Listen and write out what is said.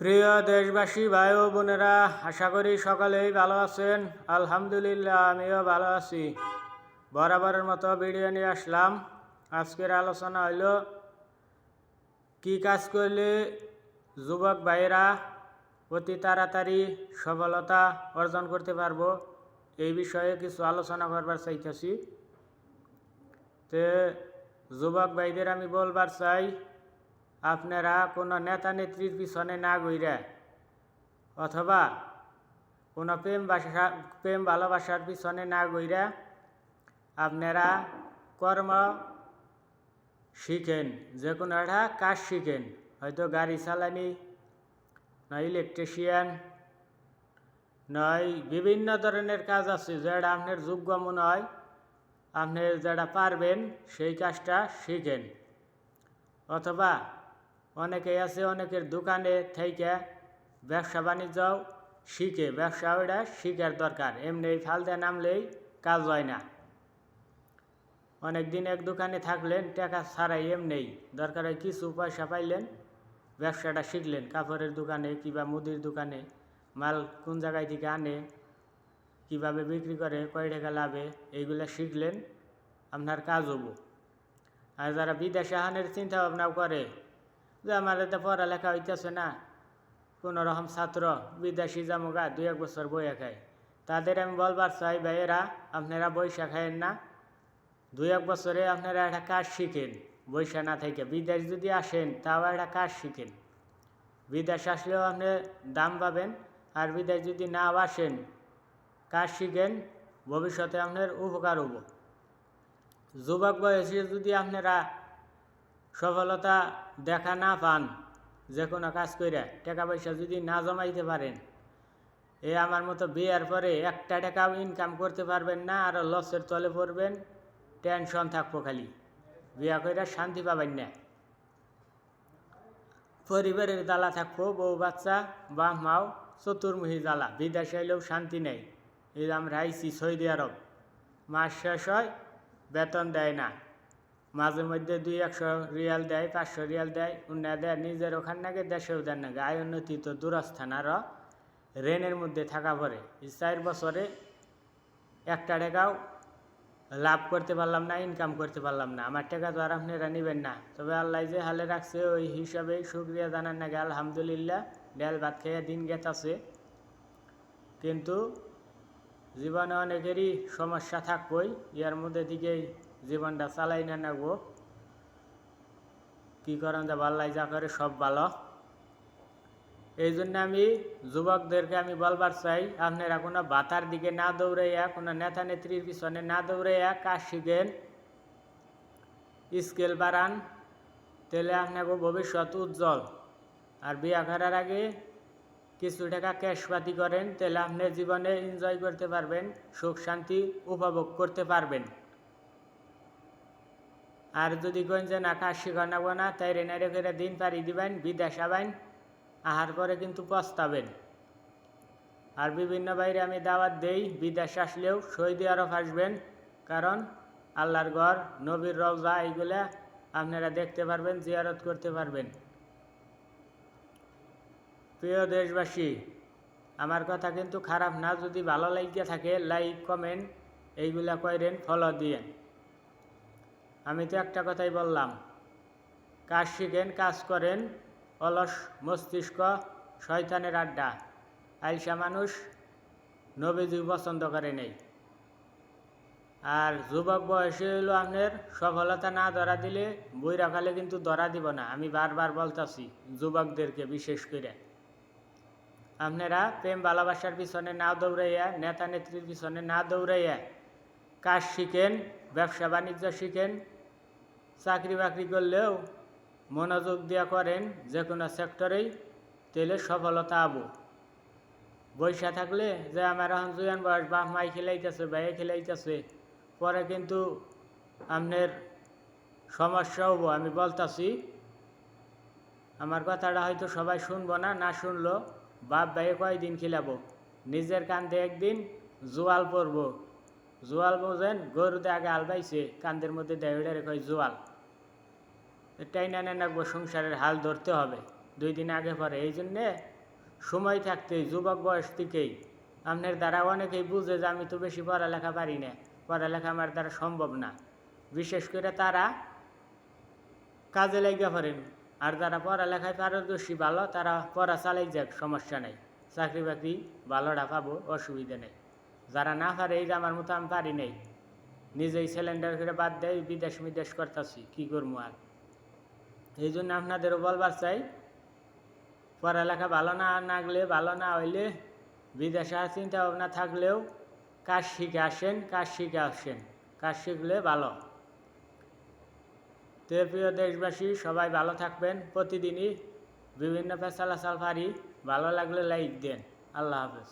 প্রিয় দেশবাসী ভাই ও বোনেরা, আশা করি সকলেই ভালো আছেন। আলহামদুলিল্লাহ, আমিও ভালো আছি। বরাবরের মতো ভিডিও নিয়ে আসলাম। আজকের আলোচনা হইল কি কাজ করলে যুবক ভাইয়েরা অতি তাড়াতাড়ি সফলতা অর্জন করতে পারবো, এই বিষয়ে কিছু আলোচনা করবার চাইতেছি। তে যুবক ভাইদের আমি বলবার চাই, আপনারা কোনো নেতা নেত্রীর পিছনে না ঘুরে অথবা কোনো প্রেম ভালোবাসার পিছনে না ঘুরে আপনারা কর্ম শিখেন, যে কোনো একটা কাজ শিখেন। হয়তো গাড়ি চালানি, নয় ইলেকট্রিশিয়ান, নয় বিভিন্ন ধরনের কাজ আছে যেটা আপনার যোগ্য মনে হয়, আপনি যেটা পারবেন সেই কাজটা শিখেন। অথবা অনেকেই আছে অনেকের দোকানে থেকে ব্যবসা বাণিজ্য শিখে, ব্যবসা ওইটা শিখার দরকার। এমনি ফালতে নামলেই কাজ হয় না। অনেক দিন এক দোকানে থাকলেন, টাকা ছাড়াই এমনি দরকার হয় কিছু পয়সা পাইলেন, ব্যবসাটা শিখলেন। কাপড়ের দোকানে কিংবা মুদির দোকানে মাল কোন জায়গায় থেকে আনে, কিভাবে বিক্রি করে, কয় টাকা লাভে, এইগুলো শিখলেন, আপনার কাজ হবো। আর যারা বিদেশে আহানের চিন্তা ভাবনাও করে যে আমাদের তো পড়ালেখা হইতেছে না, কোনো রকম ছাত্র বিদেশি জামুগা 2-1 বছর বইয়া খায়, তাদের আমি বলবার চাই, ভাইয়েরা আপনারা বৈশা খায়েন না। 2-1 বছরে আপনারা একটা কাজ শিখেন। বৈশা না থেকে বিদেশ যদি আসেন তাও একটা কাজ শিখেন। বিদেশ আসলেও আপনি দাম পাবেন, আর বিদেশ যদি নাও আসেন কাজ শিখেন, ভবিষ্যতে আপনার উপকার হব। যুবক বয়সে যদি আপনারা সফলতা দেখা না পান, যে কোনো কাজ করে টাকা পয়সা যদি না জমাইতে পারেন, আমার মতো বিয়ের পরে একটা টাকাও ইনকাম করতে পারবেন না, আর লসের তলে পড়বেন, টেনশন থাকবো, খালি বিয়া করে শান্তি পাবেন না, পরিবারের জ্বালা থাকবো, বউ বাচ্চা বাপ মাও চতুর্মুখী জ্বালা, বিদেশে এলেও শান্তি নেই। এই আমরা আইসি সৌদি আরব, মাস শেষ হয় বেতন দেয় না, মাঝে মধ্যে 200 রিয়াল দেয়, 500 রিয়াল দেয়, উন্না দেয় নিজের ওখান নাগে, দেশেও দেন নাগে। আয় উন্নতি তো দূরস্থান, আরও রেনের মধ্যে থাকা পড়ে। এই 4 বছরে একটা টাকাও লাভ করতে পারলাম না, ইনকাম করতে পারলাম না। আমার টাকা তো আর আপনারা নেবেন না, তবে আল্লাহ যে হালে রাখছে ওই হিসাবে শুক্রিয়া জানার নাগে আলহামদুলিল্লাহ, ডাল ভাত খেয়ে দিন গেছে। কিন্তু জীবনে অনেকেরই সমস্যা থাকবই, ইয়ার মধ্যে দিকেই জীবনটা চালাই না নাগবো। কী করেন যে আল্লাহ যা করে সব ভালো। এই জন্য আমি যুবকদেরকে আমি বলবার চাই, আপনারা কোনো বাতার দিকে না দৌড়াইয়া, কোনো নেতা নেত্রীর পিছনে না দৌড়াইয়া কাজ শিখেন, স্কিল বাড়ান, তাহলে আপনাকে ভবিষ্যৎ উজ্জ্বল। আর বিয়া করার আগে কিছু টাকা ক্যাশপাতি করেন, তাহলে আপনি জীবনে এনজয় করতে পারবেন, সুখ শান্তি উপভোগ করতে পারবেন। আর যদি কেন যে না কাজ শিখানো না, তাই রেনারে করে দিন পারি দিবেন, বিদেশ আবেন, আহার করে কিন্তু পস্তাবেন। আর বিভিন্ন বাইরে আমি দাওয়াত দেই, বিদেশ আসলেও সৌদি আরব আসবেন, কারণ আল্লাহর ঘর, নবীর রওজা, এইগুলা আপনারা দেখতে পারবেন, জিয়ারত করতে পারবেন। প্রিয় দেশবাসী, আমার কথা কিন্তু খারাপ না, যদি ভালো লাগিয়ে থাকে লাইক কমেন্ট এইগুলা করেন, ফলো দিয়েন। আমি তো একটা কথাই বললাম, কাজ শিখেন, কাজ করেন, অলস মস্তিষ্ক শয়তানের আড্ডা, আলসা মানুষ নবীজি পছন্দ করে নেই। আর যুবক বয়সে হলো আপনার সফলতা না ধরা দিলে বইরাকালে কিন্তু ধরা দিব না। আমি বারবার বলতেছি যুবকদেরকে, বিশেষ করে আপনারা প্রেম ভালোবাসার পিছনে না দৌড়াইয়া, নেতা নেত্রীর পিছনে না দৌড়াইয়া কাজ শিখেন, ব্যবসা বাণিজ্য শিখেন। চাকরি বাকরি করলেও মনোযোগ দিয়া করেন যে কোনো সেক্টরেই, তাহলে সফলতা আবো। বৈশা থাকলে যে আমার এখন জুয়ান বয়স, বাপ মাই খেলাইতেছে, ভাইয়ে খেলাইতেছে, পরে কিন্তু আপনার সমস্যা হবো। আমি বলতাছি, আমার কথাটা হয়তো সবাই শুনবো না, না শুনলো বাপ ভাইয়ে কয়দিন খিলাবো, নিজের কান্দে একদিন জোয়াল পরবো। জোয়াল বোঝেন, গরুতে আগে হাল বাইছে, কান্দের মধ্যে দেড়ে কয় জোয়াল। এটাই না রাখবো, সংসারের হাল ধরতে হবে। 2 দিন আগে পরে। এই জন্যে সময় থাকতেই যুবক বয়স থেকেই আপনার দ্বারা অনেকেই বুঝে যে আমি তো বেশি পড়ালেখা পারি না, পড়ালেখা আমার দ্বারা সম্ভব না। বিশেষ করে তারা কাজে লাগিয়ে পারেন। আর যারা পড়ালেখায় পারদর্শী ভালো তারা পড়া চালাই যাক, সমস্যা নেই, চাকরি বাকরি ভালোটা পাবো, অসুবিধা নেই। যারা না পারে এই যে আমার মতো আমি পারি নাই, নিজেই সিলিন্ডার করে বাদ দেয়, বিদেশ করতেছি, কী করবো আর। এই জন্য আপনাদেরও বলবার চাই, পড়ালেখা ভালো না গেলে, ভালো না হইলে বিদেশে আর চিন্তা ভাবনা থাকলেও কাজ শিখে আসেন, কাজ শিখলে ভালো। তো প্রিয় দেশবাসী, সবাই ভালো থাকবেন। প্রতিদিনই বিভিন্ন পেশাল পারি, ভালো লাগলে লাইক দেন। আল্লাহ হাফেজ।